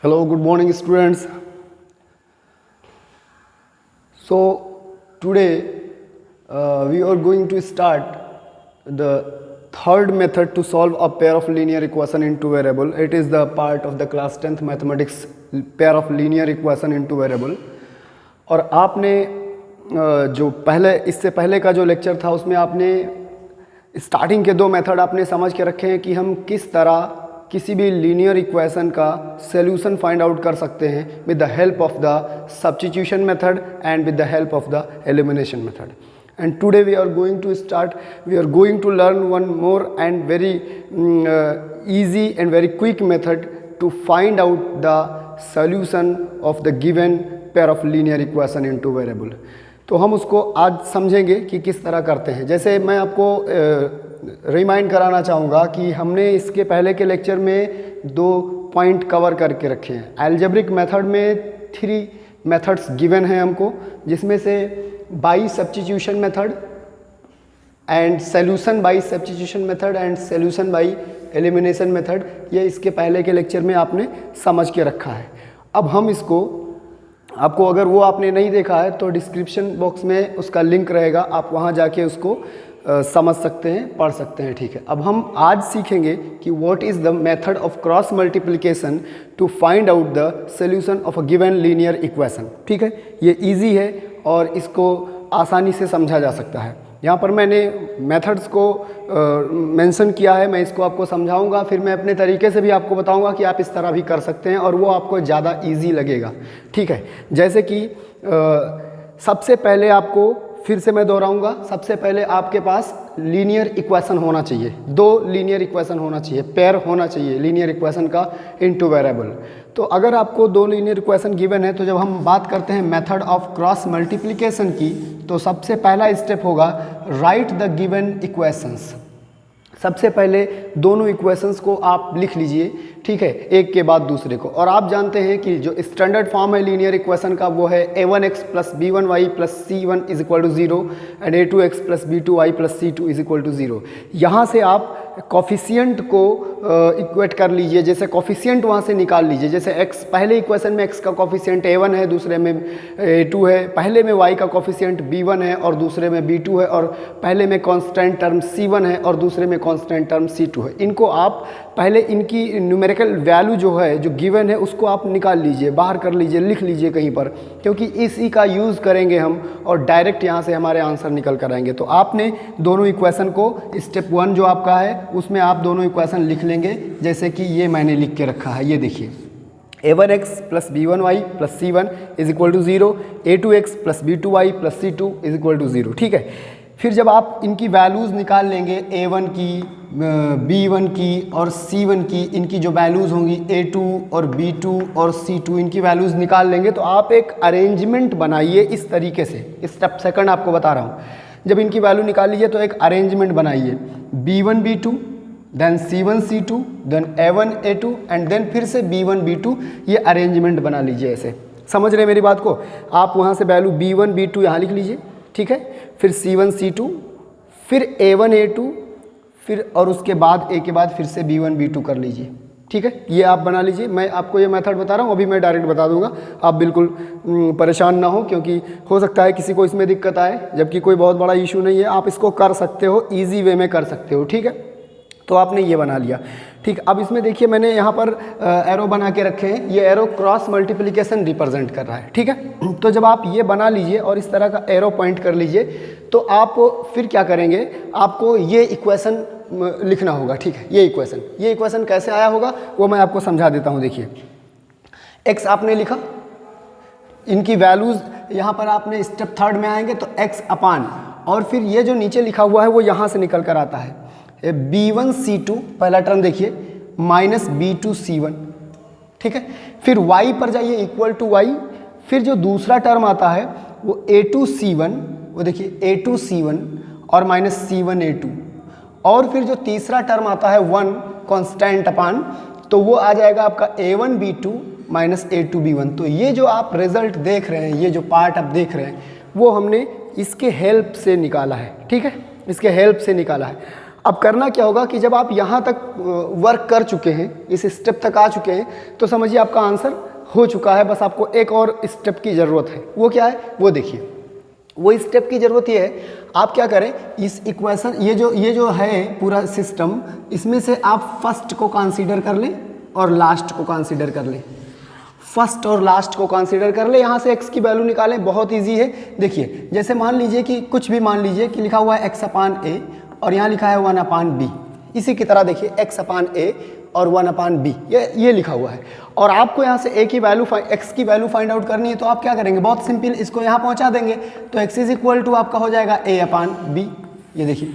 Hello, good morning students. So today we are going to start the third method to solve a pair of linear equation into variable. It is the part of the class 10th mathematics pair of linear equation into variable. और आपने जो इससे पहले का जो lecture था उसमें आपने स्टार्टिंग के दो मेथड आपने समझ के रखे हैं कि हम किस तरह किसी भी लीनियर इक्वेशन का सॉल्यूशन फाइंड आउट कर सकते हैं with the help of the substitution method and with the help of the elimination method. And today we are going to learn one more and very easy and very quick method to find out the solution of the given pair of linear equation into variable. तो हम उसको आज समझेंगे कि किस तरह करते हैं. जैसे मैं आपको रिमाइंड कराना चाहूँगा कि हमने इसके पहले के लेक्चर में दो पॉइंट कवर करके रखे हैं. अलजेब्रिक मेथड में 3 मेथड्स गिवन हैं हमको, जिसमें से by substitution method and solution by substitution method and solution by elimination method. ये इसके पहले के लेक्चर में आपने समझ के रखा है. अब हम इसको आपको अगर वो आपने नहीं देखा है तो डिस्क्रिप्शन बॉक्स में उसका लिंक रहेगा, आप वहाँ जाके उसको समझ सकते हैं, पढ़ सकते हैं. ठीक है, अब हम आज सीखेंगे कि what is the method of cross multiplication to find out the solution of a given linear equation. ठीक है, ये इजी है और इसको आसानी से समझा जा सकता है. यहाँ पर मैंने मेथड्स को मेंशन किया है, मैं इसको आपको समझाऊंगा, फिर मैं अपने तरीके से भी आपको बताऊंगा कि आप इस तरह भी कर सकते हैं और वो आपको ज़्यादा इजी लगेगा. ठीक है, जैसे कि सबसे पहले आपको, फिर से मैं दोहराऊंगा, सबसे पहले आपके पास लीनियर इक्वेशन होना चाहिए. 2 लीनियर इक्वेशन होना चाहिए, पेयर होना चाहिए लीनियर इक्वेशन का इनटू वेरिएबल. तो अगर आपको 2 लीनियर इक्वेशन गिवन है तो जब हम बात करते हैं मेथड ऑफ क्रॉस मल्टीप्लिकेशन की, तो सबसे पहला स्टेप होगा राइट द गिवन इक्वेशंस. सबसे पहले दोनों इक्वेशंस को आप लिख लीजिए. ठीक है, एक के बाद दूसरे को. और आप जानते हैं कि जो स्टैंडर्ड फॉर्म है लीनियर इक्वेशन का वो है a1x plus b1y plus c1 is equal to 0 and a2x plus b2y plus c2 is equal to 0. यहाँ से आप कॉफिशिएंट को इक्वेट कर लीजिए, जैसे कॉफिशिएंट वहाँ से निकाल लीजिए. जैसे x, पहले इक्वेशन में x का कॉफिशिएंट a1 है, दूसरे में a2 है, पहले में y का कॉफिशिएंट b1 है और दूसरे में b2 है, और पहले में कांस्टेंट टर्म c1 है और दूसरे में कांस्टेंट टर्म c2 है. इनको आप पहले इनकी न्यूमेरिकल वैल्यू जो है, जो गिवन है, उसको आप निकाल लीजिए, बाहर कर लीजिए, लिख लीजिए कहीं पर, क्योंकि इसी का यूज़ करेंगे हम और डायरेक्ट यहाँ से हमारे आंसर निकल कर आएंगे. तो आपने दोनों इक्वेशन को, स्टेप 1 जो आपका है उसमें आप दोनों इक्वेशन लिख लेंगे, जैसे कि ये मैंने लिख के रखा है. ये देखिए, a1x plus b1y plus c1 is equal to 0, a2x plus b2y plus c2 is equal to 0. ठीक है, फिर जब आप इनकी वैल्यूज़ निकाल लेंगे, a1 की, b1 की और c1 की, इनकी जो वैल्यूज़ होंगी a2 और b2 और c2, इनकी वैल्यूज़ निकाल लेंगे, तो आप एक अरेंजमेंट बनाइए इस तरीके से. स्टेप सेकंड आपको बता रहा हूँ. जब इनकी वैल्यू निकाल लीजिए तो एक अरेंजमेंट बनाइए, b1 b2 then c1 c2 then a1 a2 and then फिर से b1 b2. ये अरेंजमेंट बना लीजिए. ऐसे समझ रहे मेरी बात को? आप वहाँ से वैल्यू b1 b2 यहाँ लिख लीजिए. ठीक है, फिर c1 c2, फिर a1 a2, फिर और उसके बाद a के बाद फिर से b1 b2 कर लीजिए. ठीक है, ये आप बना लीजिए. मैं आपको ये मेथड बता रहा हूँ, अभी मैं डायरेक्ट बता दूंगा, आप बिल्कुल परेशान ना हो, क्योंकि हो सकता है किसी को इसमें दिक्कत आए, जबकि कोई बहुत बड़ा इशू नहीं है. आप इसको कर सकते हो, ईजी वे में कर सकते हो. ठीक है, तो आपने ये बना लिया. ठीक, अब इसमें देखिए मैंने यहाँ पर एरो बना के रखे हैं. ये एरो क्रॉस मल्टीप्लिकेशन रिप्रेजेंट कर रहा है. ठीक है, तो जब आप ये बना लीजिए और इस तरह का एरो पॉइंट कर लीजिए, तो आप फिर क्या करेंगे, आपको ये इक्वेशन लिखना होगा. ठीक है, ये इक्वेशन कैसे आया होगा वो मैं आपको समझा देता हूँ. देखिए, x आपने लिखा, इनकी वैल्यूज़ यहाँ पर आपने स्टेप 3 में आएंगे तो x अपान, और फिर ये जो नीचे लिखा हुआ है वो यहाँ से निकल कर आता है b1 c2, पहला टर्म देखिए, माइनस b2 c1. ठीक है, फिर y पर जाइए, इक्वल टू y, फिर जो दूसरा टर्म आता है वो a2 c1, वो देखिए a2 c1 और माइनस c1 a2, और फिर जो तीसरा टर्म आता है 1 कांस्टेंट अपान, तो वो आ जाएगा आपका a1 b2 minus a2 b1. तो ये जो आप रिजल्ट देख रहे हैं, ये जो पार्ट आप देख रहे हैं, वो हमने इसके हेल्प से निकाला है. ठीक है, इसके हेल्प से निकाला है. अब करना क्या होगा कि जब आप यहाँ तक वर्क कर चुके हैं, इस स्टेप तक आ चुके हैं, तो समझिए आपका आंसर हो चुका है। बस आपको एक और स्टेप की ज़रूरत है। वो क्या है वो देखिए। वो स्टेप की ज़रूरत ये है, आप क्या करें, इस इक्वेशन ये जो है पूरा सिस्टम, इसमें से आप फर्स्ट को कंसीडर कर लें और लास्ट को कंसीडर कर लें। फर्स्ट और लास्ट को कंसीडर कर ले, यहाँ से x की वैल्यू निकालें। बहुत इजी है। देखिए जैसे मान लीजिए कि कुछ भी मान लीजिए कि लिखा हुआ है x/a और यहाँ लिखा है 1/b। इसी की तरह देखिए x/a और 1/b ये लिखा हुआ है, और आपको यहाँ से x की वैल्यू फाइंड आउट करनी है। तो आप क्या करेंगे, बहुत सिंपल, इसको यहाँ पहुँचा देंगे। तो x = आपका हो जाएगा a/b। ये देखिए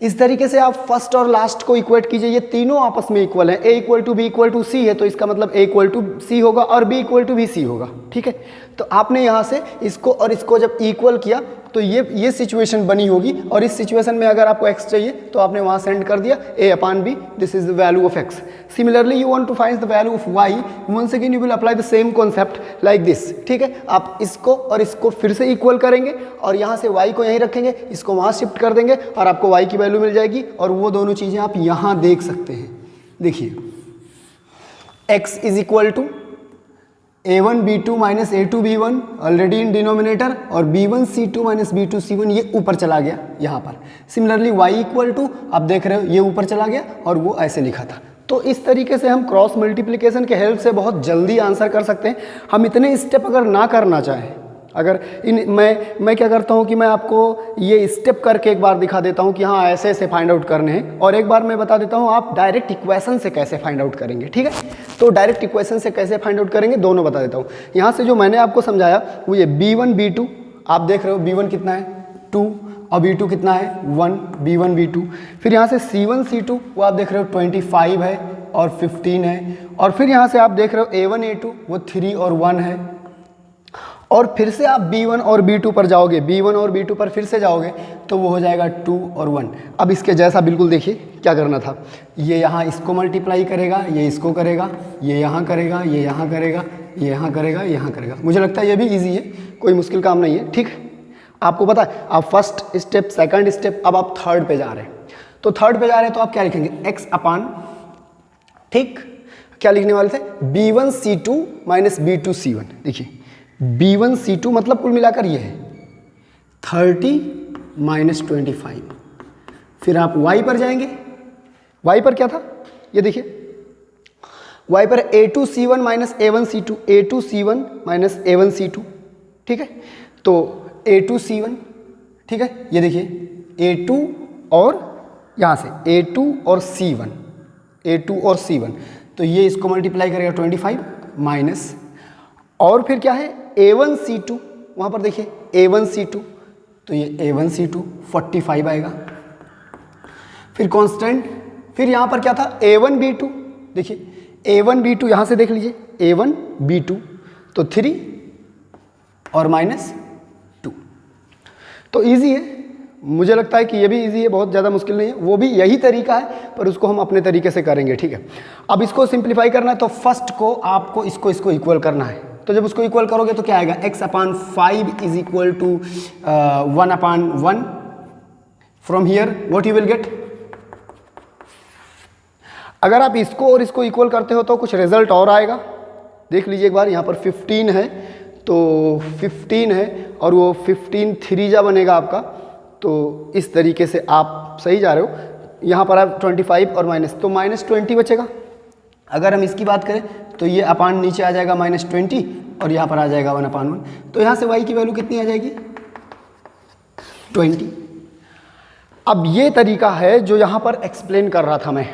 इस तरीके से आप फर्स्ट और लास्ट को इक्वेट कीजिए। ये तीनों आपस में इक्वल है। a = b = c है, तो इसका मतलब a = c होगा और b = भी c होगा। ठीक है, तो आपने यहाँ से इसको और इसको जब इक्वल किया तो ये सिचुएशन बनी होगी, और इस सिचुएशन में अगर आपको x चाहिए तो आपने वहाँ सेंड कर दिया a/b, this is the value of x। Similarly you want to find the value of y, once again you will apply the same concept like this. ठीक है, आप इसको और इसको फिर से इक्वल करेंगे और यहाँ से y को यहीं रखेंगे, इसको वहाँ शिफ्ट कर देंगे और आपको y की वैल्यू मिल जाएगी। और वो दोनों चीज़ें आप यहाँ देख सकते हैं। देखिए x = a1b2 - a2b1 already in denominator, और b1c2 - b2c1 ये ऊपर चला गया यहाँ पर। सिमिलरली y = आप देख रहे हो ये ऊपर चला गया और वो ऐसे लिखा था। तो इस तरीके से हम क्रॉस मल्टीप्लिकेशन के हेल्प से बहुत जल्दी आंसर कर सकते हैं। हम इतने स्टेप अगर ना करना चाहें, अगर मैं क्या करता हूँ कि मैं आपको ये स्टेप करके एक बार दिखा देता हूँ कि हाँ ऐसे ऐसे फाइंड आउट करने हैं, और एक बार मैं बता देता हूँ आप डायरेक्ट इक्वेशन से कैसे फाइंड आउट करेंगे। ठीक है, तो डायरेक्ट इक्वेशन से कैसे फाइंड आउट करेंगे दोनों बता देता हूँ। यहाँ से जो मैंने आपको समझाया वो ये b1 b2, आप देख रहे हो b1 कितना है 2 और b2 कितना है 1, b1 b2। फिर यहाँ से c1 c2 वो आप देख रहे हो 25 है और 15 है, और फिर यहाँ से आप देख रहे हो a1 a2 वो 3 और 1 है, और फिर से आप b1 और b2 पर जाओगे, b1 और b2 पर फिर से जाओगे तो वो हो जाएगा 2 और 1। अब इसके जैसा बिल्कुल देखिए क्या करना था, ये यहाँ इसको मल्टीप्लाई करेगा, ये इसको करेगा, ये यहाँ करेगा, ये यहाँ करेगा, ये यहाँ करेगा, यहाँ करेगा। मुझे लगता है ये भी इजी है, कोई मुश्किल काम नहीं है। ठीक है, आपको पता है आप फर्स्ट स्टेप, सेकंड स्टेप, अब आप थर्ड पे जा रहे हैं। तो थर्ड पे जा रहे हैं तो आप क्या लिखेंगे, x/, ठीक, क्या लिखने वाले थे, b1c2 - b2c1। देखिए b1c2 मतलब कुल मिलाकर ये है 30 - 25। फिर आप y पर जाएंगे, y पर क्या था ये देखिए, y पर a2c1 - a1c2, a2c1 - a1c2। ठीक है, तो a2c1, ठीक है, ये देखिए a2 और यहाँ से a2 और c1, a2 और c1, तो ये इसको मल्टीप्लाई करेगा 25 माइनस, और फिर क्या है a1c2, वहाँ पर देखिए a1c2, तो ये a1c2 45 आएगा। फिर कांस्टेंट, फिर यहाँ पर क्या था a1b2, देखिए a1b2 यहाँ से देख लीजिए a1b2, तो 3 और -2। तो इजी है, मुझे लगता है कि ये भी इजी है, बहुत ज़्यादा मुश्किल नहीं है। वो भी यही तरीका है पर उसको हम अपने तरीके से करेंगे। ठीक है, अब इसको सिंप्लीफाई करना है तो फर्स्ट को आपको इसको इक्वल करना है। तो जब उसको इक्वल करोगे तो क्या आएगा, x/5 = 1/1। From here what you will get, अगर आप इसको और इसको इक्वल करते हो तो कुछ रिजल्ट और आएगा। देख लीजिए एक बार, यहाँ पर 15 है तो 15 है और वो 15 3 बनेगा आपका, तो इस तरीके से आप सही जा रहे हो। यहाँ पर आप 25 और माइनस, तो -20 बचेगा। अगर हम इसकी बात करें तो ये अपान नीचे आ जाएगा -20 और यहाँ पर आ जाएगा 1/1। तो यहाँ से y की वैल्यू कितनी आ जाएगी 20। अब ये तरीका है जो यहाँ पर एक्सप्लेन कर रहा था मैं।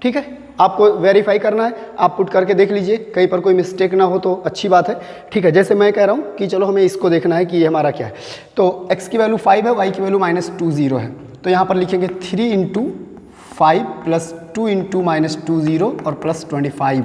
ठीक है, आपको वेरीफाई करना है, आप पुट करके देख लीजिए, कहीं पर कोई मिस्टेक ना हो तो अच्छी बात है। ठीक है, जैसे मैं कह रहा हूँ कि चलो हमें इसको देखना है कि ये हमारा क्या है। तो x की वैल्यू 5 है, y की वैल्यू -20 है, तो यहाँ पर लिखेंगे 3 × 5 + 2 × -20 और +25।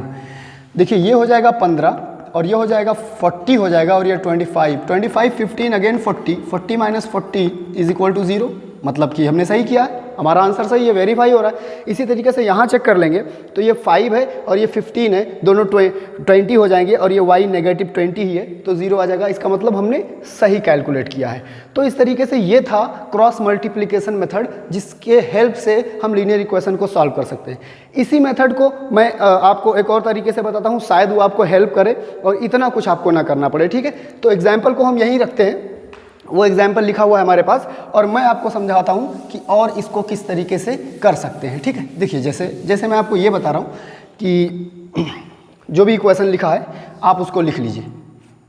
देखिए ये हो जाएगा 15 और ये हो जाएगा 40 हो जाएगा, और ये 25 15 अगेन 40 40 - 40 = 0, मतलब कि हमने सही किया है। हमारा आंसर सही है, वेरीफाई हो रहा है। इसी तरीके से यहाँ चेक कर लेंगे तो ये 5 है और ये 15 है, दोनों 20 हो जाएंगे और ये y नेगेटिव 20 ही है तो 0 आ जाएगा। इसका मतलब हमने सही कैलकुलेट किया है। तो इस तरीके से ये था क्रॉस मल्टीप्लिकेशन मेथड, जिसके हेल्प से हम लीनियर इक्वेशन को सॉल्व कर सकते हैं। इसी मेथड को मैं आपको एक और तरीके से बताता हूँ, शायद वो आपको हेल्प करे और इतना कुछ आपको ना करना पड़े, ठीक है। तो एग्जाम्पल को हम यहीं रखते हैं, वो एग्जाम्पल लिखा हुआ है हमारे पास और मैं आपको समझाता हूँ कि और इसको किस तरीके से कर सकते हैं, ठीक है। देखिए जैसे मैं आपको ये बता रहा हूँ कि जो भी इक्वेशन लिखा है आप उसको लिख लीजिए।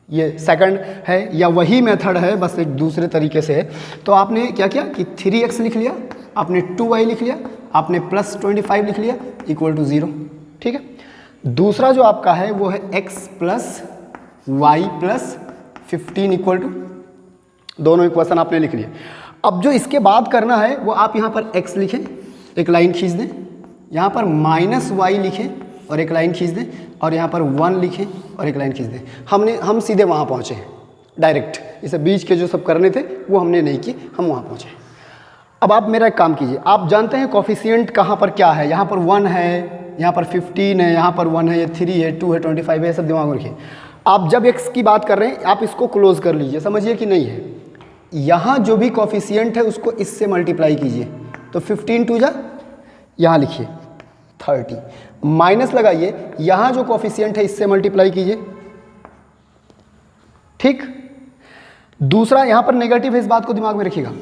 ये सेकंड है या वही मेथड है, बस एक दूसरे तरीके से है। तो आपने क्या किया कि 3x लिख लिया, आपने 2y लिख लिया, आपने प्लस 25 लिख लिया इक्वल टू 0, ठीक है। दूसरा जो आपका है वो है x plus Y plus 15 equal to, दोनों इक्वेशन आपने लिख लिए। अब जो इसके बाद करना है वो आप यहाँ पर x लिखें, एक लाइन खींच दें, यहाँ पर माइनस वाई लिखें और एक लाइन खींच दें, और यहाँ पर 1 लिखें और एक लाइन खींच दें। हम सीधे वहाँ पहुँचे डायरेक्ट, इसे बीच के जो सब करने थे वो हमने नहीं किए, हम वहाँ पहुँचे। अब आप मेरा एक काम कीजिए, आप जानते हैं कोफिशिएंट कहाँ पर क्या है, यहाँ पर 1 है, यहाँ पर 15 है, यहाँ पर 1 है, ये 3 है, 2 है, 25 है, ये सब दिमाग में रखिए। आप जब x की बात कर रहे हैं आप इसको क्लोज कर लीजिए, समझिए कि नहीं है। यहाँ जो भी कोफिशिएंट है उसको इससे मल्टीप्लाई कीजिए, तो 15 टू जा यहाँ लिखिए 30, माइनस लगाइए, यहाँ जो कोफिशिएंट है इससे मल्टीप्लाई कीजिए, ठीक। दूसरा यहाँ पर नेगेटिव है, इस बात को दिमाग में रखिएगा।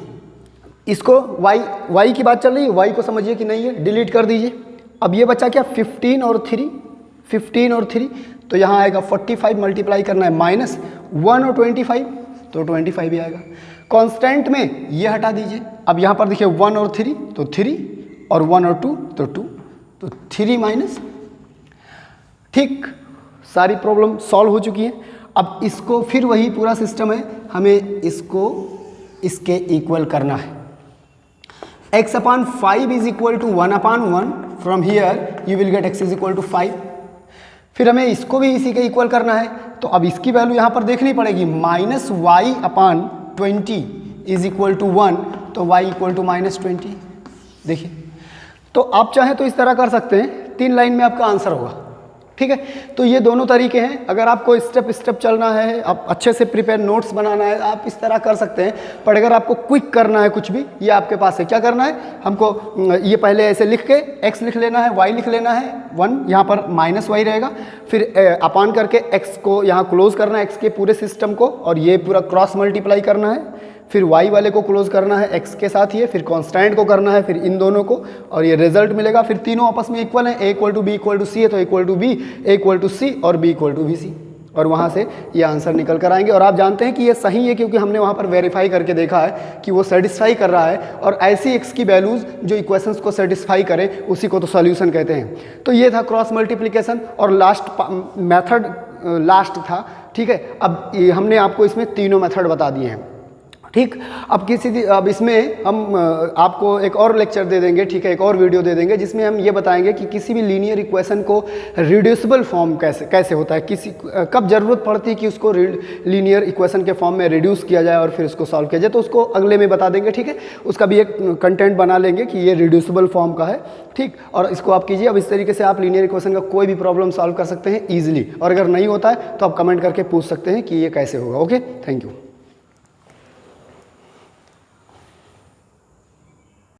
इसको y की बात चल रही है, y को समझिए कि नहीं है, डिलीट कर दीजिए। अब ये बचा क्या, 15 और 3, तो यहाँ आएगा 45 मल्टीप्लाई करना है माइनस 1 और 25, तो 25 ही आएगा। कांस्टेंट में ये हटा दीजिए। अब यहाँ पर देखिए 1 और 3 तो 3 और 1 और 2 तो 2, तो 3 माइनस, ठीक। सारी प्रॉब्लम सॉल्व हो चुकी है। अब इसको फिर वही पूरा सिस्टम है, हमें इसको इसके इक्वल करना है। x upon 5 is equal to 1 upon 1, from here you will get x is equal to 5। फिर हमें इसको भी इसी के इक्वल करना है, तो अब इसकी वैल्यू यहाँ पर देखनी पड़ेगी, minus Y upon 20 is equal to 1, तो y इक्वल टू माइनस 20। देखिए, तो आप चाहें तो इस तरह कर सकते हैं, 3 लाइन में आपका आंसर होगा, ठीक है। तो ये दोनों तरीके हैं। अगर आपको स्टेप चलना है, आप अच्छे से प्रिपेयर नोट्स बनाना है, आप इस तरह कर सकते हैं। पर अगर आपको क्विक करना है कुछ भी, ये आपके पास है। क्या करना है, हमको ये पहले ऐसे लिख के x लिख लेना है, y लिख लेना है, 1 यहाँ पर माइनस y रहेगा, फिर अपान करके x को यहाँ क्लोज करना है, x के पूरे सिस्टम को, और ये पूरा क्रॉस मल्टीप्लाई करना है, फिर y वाले को क्लोज करना है x के साथ ही, फिर कांस्टेंट को करना है, फिर इन दोनों को, और ये रिजल्ट मिलेगा। फिर तीनों आपस में इक्वल है, a equal to b equal to c है, तो equal to b, a equal to c और b इक्वल टू vc, और वहाँ से ये आंसर निकल कर आएंगे। और आप जानते हैं कि ये सही है क्योंकि हमने वहाँ पर वेरीफाई करके देखा है कि वो सेटिस्फाई कर रहा है, और ऐसी x की वैल्यूज़ जो इक्वेशंस को सेटिस्फाई करे उसी को तो सॉल्यूशन कहते हैं। तो ये था क्रॉस मल्टीप्लिकेशन, और लास्ट मेथड लास्ट था, ठीक है। अब हमने आपको इसमें तीनों मेथड बता दिए हैं, ठीक। अब इसमें हम आपको एक और लेक्चर दे देंगे, ठीक है, एक और वीडियो दे देंगे जिसमें हम ये बताएंगे कि किसी भी लीनियर इक्वेशन को रिड्यूसिबल फॉर्म कैसे होता है, कब ज़रूरत पड़ती है कि उसको लीनियर इक्वेशन के फॉर्म में रिड्यूस किया जाए और फिर उसको सॉल्व किया जाए, तो उसको अगले में बता देंगे, ठीक है। उसका भी एक कंटेंट बना लेंगे कि ये रिड्यूसिबल फॉर्म का है, ठीक। और इसको आप कीजिए। अब इस तरीके से आप लीनियर इक्वेशन का कोई भी प्रॉब्लम सॉल्व कर सकते हैं ईजिली, और अगर नहीं होता है तो आप कमेंट करके पूछ सकते हैं कि ये कैसे होगा। Okay, thank you.